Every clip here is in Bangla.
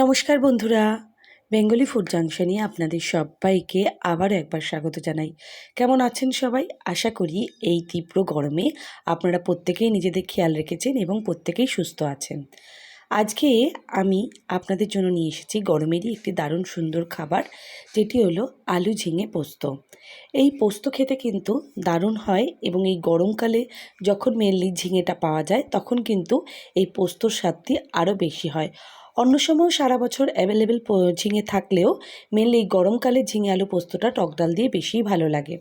নমস্কার বন্ধুরা, বেঙ্গলি ফুড জাংশনে আপনাদের সবাইকে আবারও একবার স্বাগত জানাই। কেমন আছেন সবাই? আশা করি এই তীব্র গরমে আপনারা প্রত্যেকেই নিজেদের খেয়াল রেখেছেন এবং প্রত্যেকেই সুস্থ আছেন। আজকে আমি আপনাদের জন্য নিয়ে এসেছি গরমেরই একটি দারুণ সুন্দর খাবার, যেটি হলো আলু ঝিঙে পোস্ত। এই পোস্ত খেতে কিন্তু দারুণ হয় এবং এই গরমকালে যখন মেনলি ঝিঙেটা পাওয়া যায় তখন কিন্তু এই পোস্তর স্বাদটি আরও বেশি হয়। অন্য সময়ও সারা বছর অ্যাভেলেবেল ঝিঙে থাকলেও মেনলি এই গরমকালে ঝিঙে আলু পোস্তটা টক ডাল দিয়ে বেশিই ভালো লাগে।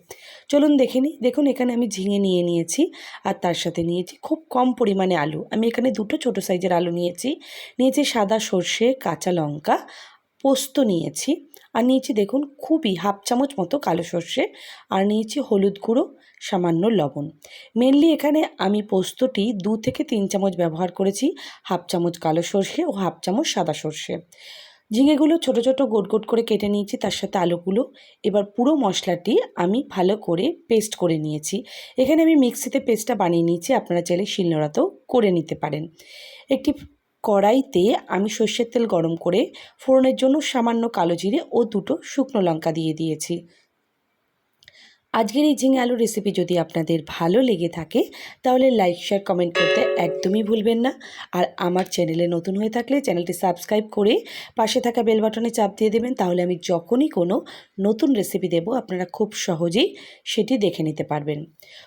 চলুন দেখে নিই। দেখুন, এখানে আমি ঝিঙে নিয়ে নিয়েছি আর তার সাথে নিয়েছি খুব কম পরিমাণে আলু। আমি এখানে দুটো ছোটো সাইজের আলু নিয়েছি, সাদা সর্ষে, কাঁচা লঙ্কা, পোস্ত নিয়েছি, আর নিয়েছি দেখুন খুবই হাফ চামচ মতো কালো সর্ষে, আর নিয়েছি হলুদ গুঁড়ো, সামান্য লবণ। মেনলি এখানে আমি পোস্তটি 2 থেকে 3 চামচ ব্যবহার করেছি, হাফ চামচ কালো সর্ষে ও হাফ চামচ সাদা সর্ষে। ঝিঙেগুলো ছোটো ছোটো গোট গোট করে কেটে নিয়েছি, তার সাথে আলুগুলো। এবার পুরো মশলাটি আমি ভালো করে পেস্ট করে নিয়েছি। এখানে আমি মিক্সিতে পেস্টটা বানিয়ে নিয়েছি, আপনারা চাইলে শিলনোড়াতেও করে নিতে পারেন। একটি কড়াইতে আমি সর্ষের তেল গরম করে ফোড়নের জন্য সামান্য কালো জিরে ও 2টো শুকনো লঙ্কা দিয়ে দিয়েছি। আজকের এই ঝিঙে আলুর রেসিপি যদি আপনাদের ভালো লেগে থাকে তাহলে লাইক, শেয়ার, কমেন্ট করতে একদমই ভুলবেন না। আর আমার চ্যানেলে নতুন হয়ে থাকলে চ্যানেলটি সাবস্ক্রাইব করে পাশে থাকা বেল বাটনে চাপ দিয়ে দেবেন, তাহলে আমি যখনই কোনো নতুন রেসিপি দেব আপনারা খুব সহজেই সেটি দেখে নিতে পারবেন।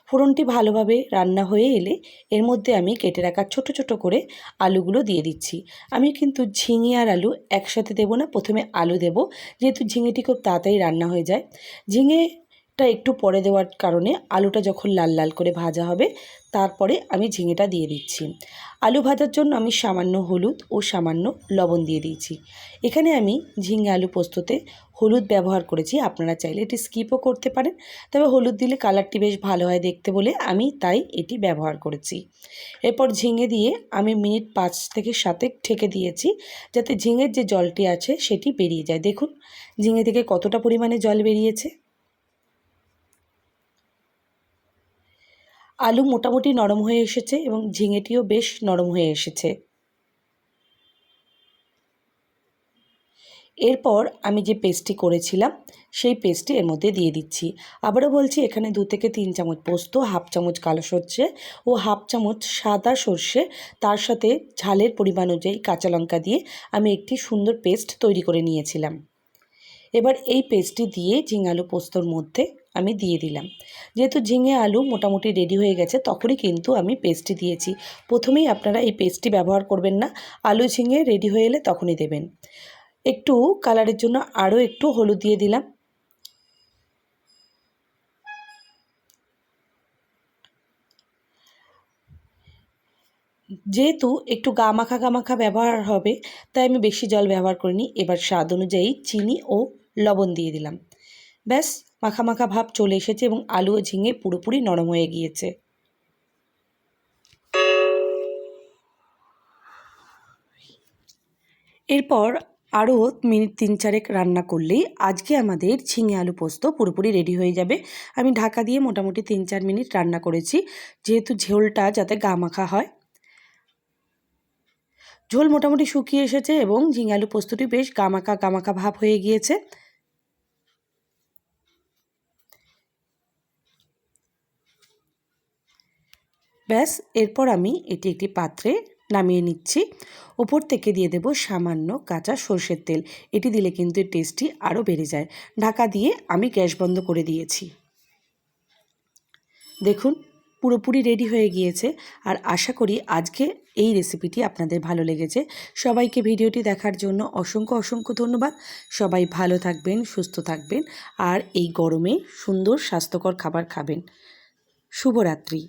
ফোড়নটি ভালোভাবে রান্না হয়ে এলে এর মধ্যে আমি কেটে রাখা ছোট ছোট করে আলুগুলো দিয়ে দিচ্ছি। আমি কিন্তু ঝিঙে আর আলু একসাথে দেবো না, প্রথমে আলু দেব, যেহেতু ঝিঙেটি খুব তাড়াতাড়ি রান্না হয়ে যায়। ঝিঙেটা একটু পরে দেওয়ার কারণে আলুটা যখন লাল লাল করে ভাজা হবে তারপরে আমি ঝিঙেটা দিয়ে দিচ্ছি। আলু ভাজার জন্য আমি সামান্য হলুদ ও সামান্য লবণ দিয়ে দিয়েছি। এখানে আমি ঝিঙে আলু পোস্ততে হলুদ ব্যবহার করেছি, আপনারা চাইলে এটি স্কিপও করতে পারেন, তবে হলুদ দিলে কালারটি বেশ ভালো হয় দেখতে বলে আমি তাই এটি ব্যবহার করেছি। এরপর ঝিঙে দিয়ে আমি মিনিট 5 থেকে 7 ঢেকে দিয়েছি, যাতে ঝিঙের যে জলটি আছে সেটি বেরিয়ে যায়। দেখুন ঝিঙে থেকে কতটা পরিমাণে জল বেরিয়েছে। আলু মোটামুটি নরম হয়ে এসেছে এবং ঝিঙেটিও বেশ নরম হয়ে এসেছে। এরপর আমি যে পেস্টটি করেছিলাম সেই পেস্টটি এর মধ্যে দিয়ে দিচ্ছি। আবারও বলছি, এখানে 2 থেকে 3 চামচ পোস্ত, হাফ চামচ কালো সর্ষে ও হাফ চামচ সাদা সর্ষে, তার সাথে ঝালের পরিমাণ অনুযায়ী কাঁচা লঙ্কা দিয়ে আমি একটি সুন্দর পেস্ট তৈরি করে নিয়েছিলাম। এবার এই পেস্টটি দিয়ে ঝিঙে আলু পোস্তর মধ্যে আমি দিয়ে দিলাম। যেহেতু ঝিঙে আলু মোটামুটি রেডি হয়ে গেছে তখনই কিন্তু আমি পেস্টটি দিয়েছি। প্রথমেই আপনারা এই পেস্টটি ব্যবহার করবেন না, আলু ঝিঙে রেডি হয়ে এলে তখনই দেবেন। একটু কালারের জন্য আরও একটু হলুদ দিয়ে দিলাম। যেহেতু একটু গামাখা ব্যবহার হবে তাই আমি বেশি জল ব্যবহার করিনি। এবার স্বাদ অনুযায়ী চিনি ও লবণ দিয়ে দিলাম। ব্যাস, মাখা ভাব চলে এসেছে এবং আলু ও ঝিঙে পুরোপুরি নরম হয়ে গিয়েছে। এরপর আরও মিনিট 3-4 রান্না করলেই আজকে আমাদের ঝিঙে আলু পোস্ত পুরোপুরি রেডি হয়ে যাবে। আমি ঢাকা দিয়ে মোটামুটি 3-4 মিনিট রান্না করেছি, যেহেতু ঝোলটা যাতে গামাখা হয়। ঝোল মোটামুটি শুকিয়ে এসেছে এবং ঝিঙে আলু পোস্তটি বেশ গামাখা ভাব হয়ে গিয়েছে। ব্যাস, এরপর আমি এটি একটি পাত্রে নামিয়ে নিচ্ছি। ওপর থেকে দিয়ে দেব সামান্য কাঁচা সর্ষের তেল। এটি দিলে কিন্তু এর টেস্টটি আরও বেড়ে যায়। ঢাকা দিয়ে আমি গ্যাস বন্ধ করে দিয়েছি। দেখুন পুরোপুরি রেডি হয়ে গিয়েছে। আর আশা করি আজকে এই রেসিপিটি আপনাদের ভালো লেগেছে। সবাইকে ভিডিওটি দেখার জন্য অসংখ্য ধন্যবাদ। সবাই ভালো থাকবেন, সুস্থ থাকবেন আর এই গরমে সুন্দর স্বাস্থ্যকর খাবার খাবেন। শুভরাত্রি।